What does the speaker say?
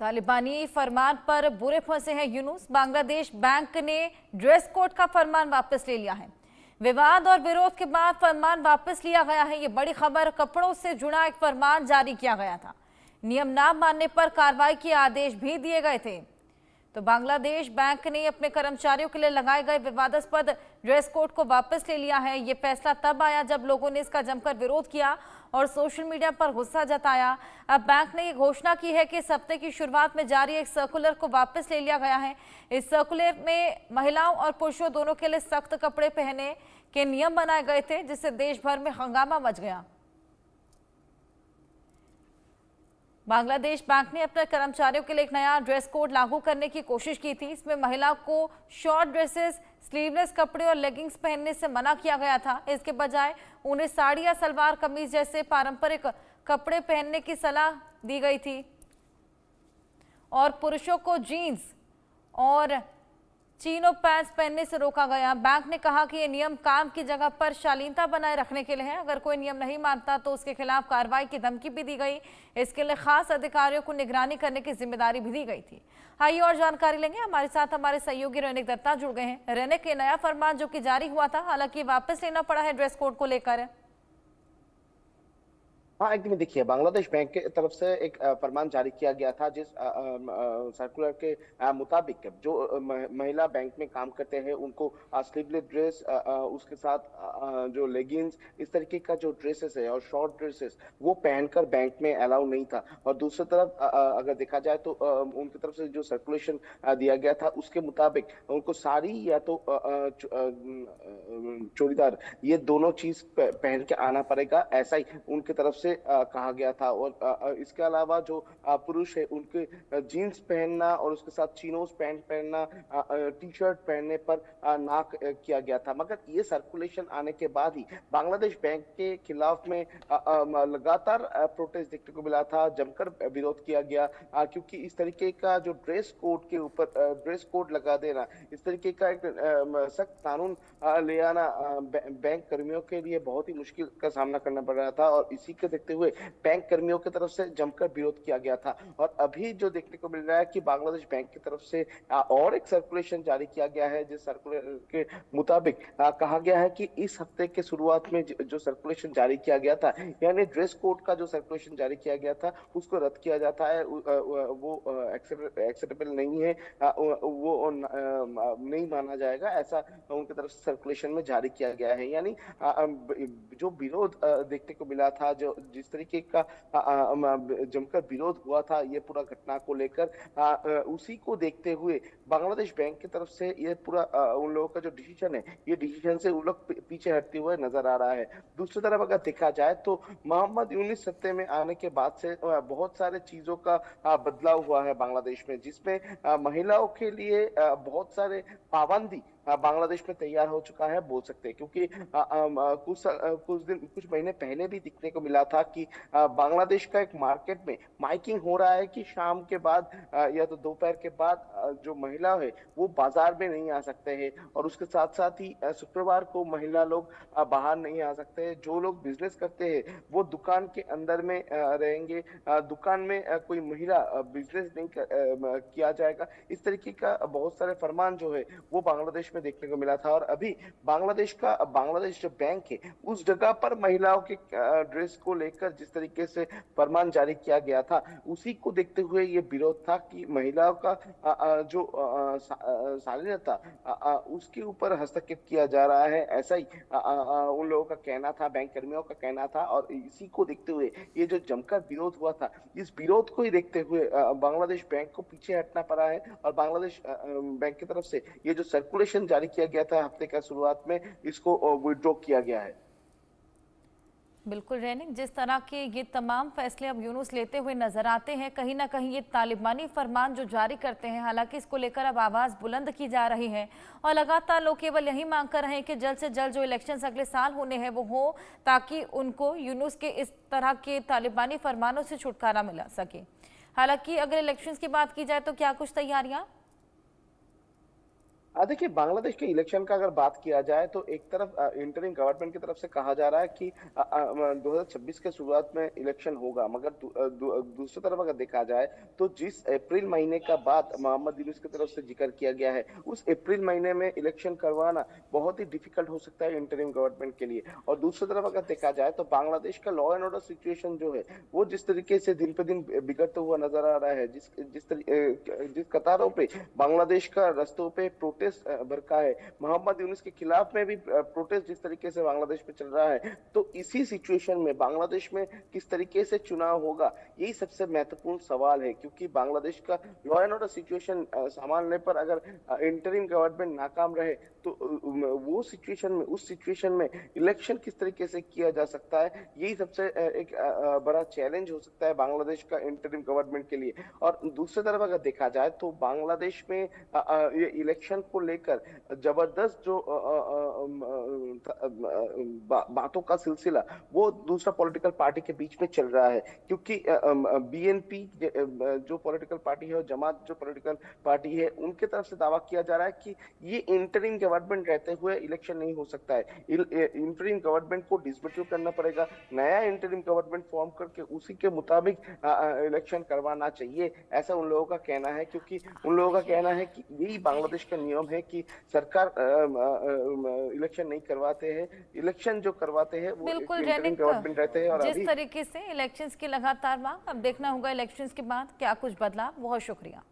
तालिबानी फरमान पर बुरे फंसे हैं यूनुस। बांग्लादेश बैंक ने ड्रेस कोड का फरमान वापस ले लिया है। विवाद और विरोध के बाद फरमान वापस लिया गया है। ये बड़ी खबर। कपड़ों से जुड़ा एक फरमान जारी किया गया था। नियम ना मानने पर कार्रवाई के आदेश भी दिए गए थे। तो बांग्लादेश बैंक ने अपने कर्मचारियों के लिए लगाए गए विवादास्पद ड्रेस कोड को वापस ले लिया है। ये फैसला तब आया जब लोगों ने इसका जमकर विरोध किया और सोशल मीडिया पर गुस्सा जताया। अब बैंक ने ये घोषणा की है कि इस हफ्ते की शुरुआत में जारी एक सर्कुलर को वापस ले लिया गया है। इस सर्कुलर में महिलाओं और पुरुषों दोनों के लिए सख्त कपड़े पहनने के नियम बनाए गए थे, जिससे देश भर में हंगामा मच गया। बांग्लादेश बैंक ने अपने कर्मचारियों के लिए एक नया ड्रेस कोड लागू करने की कोशिश की थी। इसमें महिलाओं को शॉर्ट ड्रेसेस, स्लीवलेस कपड़े और लेगिंग्स पहनने से मना किया गया था। इसके बजाय उन्हें साड़ी या सलवार कमीज जैसे पारंपरिक कपड़े पहनने की सलाह दी गई थी और पुरुषों को जीन्स और चीनो पैंट्स पहनने से रोका गया। बैंक ने कहा कि ये नियम काम की जगह पर शालीनता बनाए रखने के लिए है। अगर कोई नियम नहीं मानता तो उसके खिलाफ कार्रवाई की धमकी भी दी गई। इसके लिए खास अधिकारियों को निगरानी करने की जिम्मेदारी भी दी गई थी। आइए और जानकारी लेंगे। हमारे साथ हमारे सहयोगी रैनिक दत्ता जुड़ गए हैं। रैनिक, के नया फरमान जो कि जारी हुआ था, हालांकि वापस लेना पड़ा है ड्रेस कोड को लेकर। हाँ, एकदम देखिए, बांग्लादेश बैंक की तरफ से एक फरमान जारी किया गया था, जिस सर्कुलर के मुताबिक जो महिला बैंक में काम करते हैं उनको स्लीवलेस ड्रेस, उसके साथ जो लेगिंग्स, इस तरीके का जो ड्रेसेस है और शॉर्ट ड्रेसेस वो पहनकर बैंक में अलाउ नहीं था। और दूसरी तरफ अगर देखा जाए तो उनकी तरफ से जो सर्कुलेशन दिया गया था उसके मुताबिक उनको साड़ी या तो चूड़ीदार, ये दोनों चीज पहन के आना पड़ेगा, ऐसा ही उनकी तरफ से कहा गया था। और इसके अलावा जो पुरुष है उनके जीन्स पहनना और उसके साथ चिनोस पैंट पहनना, टी शर्ट पहनने पर ना किया गया था। मगर ये सर्कुलेशन आने के बाद ही बांग्लादेश बैंक के खिलाफ में लगातार प्रोटेस्ट देखने को मिला था, जमकर विरोध किया गया, क्योंकि इस तरीके का जो ड्रेस कोड के ऊपर ड्रेस कोड लगा देना, इस तरीके का एक सख्त कानून ले आना बैंक कर्मियों के लिए बहुत ही मुश्किल का सामना करना पड़ रहा था। और इसी के देखते हुए बैंक कर्मियों की तरफ से जमकर विरोध किया गया था। और अभी जो देखने को मिल रहा है कि बांग्लादेश बैंक की तरफ से और एक सर्कुलेशन जारी किया गया है, जिस सर्कुलर के मुताबिक कहा गया है कि इस हफ्ते के शुरुआत में जो सर्कुलेशन जारी किया गया था, यानी ड्रेस कोड का जो सर्कुलेशन जारी किया गया था उसको रद्द किया जाता है। वो एक्सेप्टेबल नहीं है, वो नहीं माना जाएगा, ऐसा उनकी तरफ से सर्कुलेशन में जारी किया गया है। यानी जो विरोध देखने को मिला था, जो जिस तरीके का जमकर विरोध हुआ था ये पूरा घटना को लेकर, उसी को देखते हुए बांग्लादेश बैंक की तरफ से ये पूरा उन लोगों का जो डिसीजन है, ये डिसीजन से उन लोग पीछे हटते हुए नजर आ रहा है। दूसरी तरफ अगर देखा जाए तो मोहम्मद यूनुस सत्ते में आने के बाद से बहुत सारे चीजों का बदलाव हुआ है बांग्लादेश में, जिसमें महिलाओं के लिए बहुत सारे पाबंदी बांग्लादेश में तैयार हो चुका है, बोल सकते हैं। क्योंकि कुछ महीने पहले भी दिखने को मिला था कि बांग्लादेश का एक मार्केट में माइकिंग हो रहा है कि शाम के बाद या तो दोपहर के बाद जो महिला है वो बाजार में नहीं आ सकते हैं। और उसके साथ साथ ही शुक्रवार को महिला लोग बाहर नहीं आ सकते। जो लोग बिजनेस करते हैं वो दुकान के अंदर में रहेंगे, दुकान में कोई महिला बिजनेस नहीं किया जाएगा। इस तरीके का बहुत सारे फरमान जो है वो बांग्लादेश में देखने को मिला था। और अभी बांग्लादेश जो बैंक है उस जगह पर महिलाओं के ड्रेस को लेकर जिस तरीके से फरमान जारी किया गया था, उसी को देखते हुए ये विरोध था कि महिलाओं का जो शालीनता उसके ऊपर हस्तक्षेप किया जा रहा है, ऐसा ही उन लोगों का कहना था, बैंक कर्मियों का कहना था। और इसी को देखते हुए ये जो जमकर विरोध हुआ था, इस विरोध को ही देखते हुए बांग्लादेश बैंक को पीछे हटना पड़ा है। और बांग्लादेश बैंक की तरफ से ये जो सर्कुलेशन जारी किया गया था हफ्ते का शुरुआत में, इसको विड्रॉ किया गया है। बिल्कुल रैनिक, जिस तरह के ये तमाम फैसले अब यूनुस लेते हुए नजर आते हैं, कहीं ना कहीं ये तालिबानी फरमान जो जारी करते हैं, हालांकि इसको लेकर अब आवाज़ बुलंद की जा रही है और लगातार लोग केवल यही मांग कर रहे हैं कि जल्द से जल्द जो इलेक्शंस अगले साल होने हैं वो हो, ताकि उनको यूनुस के इस तरह के तालिबानी फरमानों से छुटकारा मिला सके। हालांकि अगर इलेक्शंस की बात की जाए तो क्या कुछ तैयारियां देखिए बांग्लादेश के इलेक्शन का अगर बात किया जाए तो एक तरफ इंटरिम गवर्नमेंट की तरफ से कहा जा रहा है कि 2026 के शुरुआत में इलेक्शन होगा, मगर दूसरी तरफ अगर देखा जाए तो जिस अप्रैल महीने का बात मोहम्मद यूनूस की तरफ से जिक्र किया गया है, उस अप्रैल महीने में इलेक्शन करवाना बहुत ही डिफिकल्ट हो सकता है इंटरिम गवर्नमेंट के लिए। और दूसरी तरफ अगर देखा जाए तो बांग्लादेश का लॉ एंड ऑर्डर सिचुएशन जो है वो जिस तरीके से दिन पे दिन बिगड़ता हुआ नजर आ रहा है, जिस कतारों पे बांग्लादेश का रास्तों पे प्रोटेस्ट भड़का है, मोहम्मद यूनुस के खिलाफ में भी प्रोटेस्ट जिस तरीके से बांग्लादेश में चल रहा है, तो इसी सिचुएशन में बांग्लादेश में किस तरीके से चुनाव होगा, यही सबसे महत्वपूर्ण सवाल है। क्योंकि बांग्लादेश का लॉ एंड ऑर्डर सिचुएशन संभालने पर अगर इंटरिम गवर्नमेंट नाकाम रहे तो वो सिचुएशन में उस सिचुएशन में इलेक्शन किस तरीके से किया जा सकता है, यही सबसे एक बड़ा चैलेंज हो सकता है बांग्लादेश का इंटरिम गवर्नमेंट के लिए। और दूसरी तरफ अगर देखा जाए तो बांग्लादेश में ये इलेक्शन को लेकर जबरदस्त जो बातों का सिलसिला वो दूसरा पॉलिटिकल पार्टी के बीच में चल रहा है। क्योंकि बीएनपी जो पॉलिटिकल पार्टी है और जमात जो पॉलिटिकल पार्टी है, उनके तरफ से दावा किया जा रहा है कि ये इंटरिम गवर्नमेंट रहते हुए इलेक्शन नहीं हो सकता है। इंटरिम गवर्नमेंट को डिसमेंटल करना पड़ेगा, नया इंटरिम गवर्नमेंट फॉर्म करके उसी के मुताबिक इलेक्शन करवाना चाहिए, ऐसा उन लोगों का कहना है। क्योंकि उन लोगों का कहना है कि यही बांग्लादेश का नियम है कि सरकार इलेक्शन नहीं करवाते हैं, इलेक्शन जो करवाते हैं वो बिल्कुल इंटरिम रैनिक, गवर्नमेंट रहते हैं। और जिस अभी तरीके से इलेक्शंस की लगातार मांग, अब देखना होगा इलेक्शंस के बाद क्या कुछ बदलाव। बहुत शुक्रिया।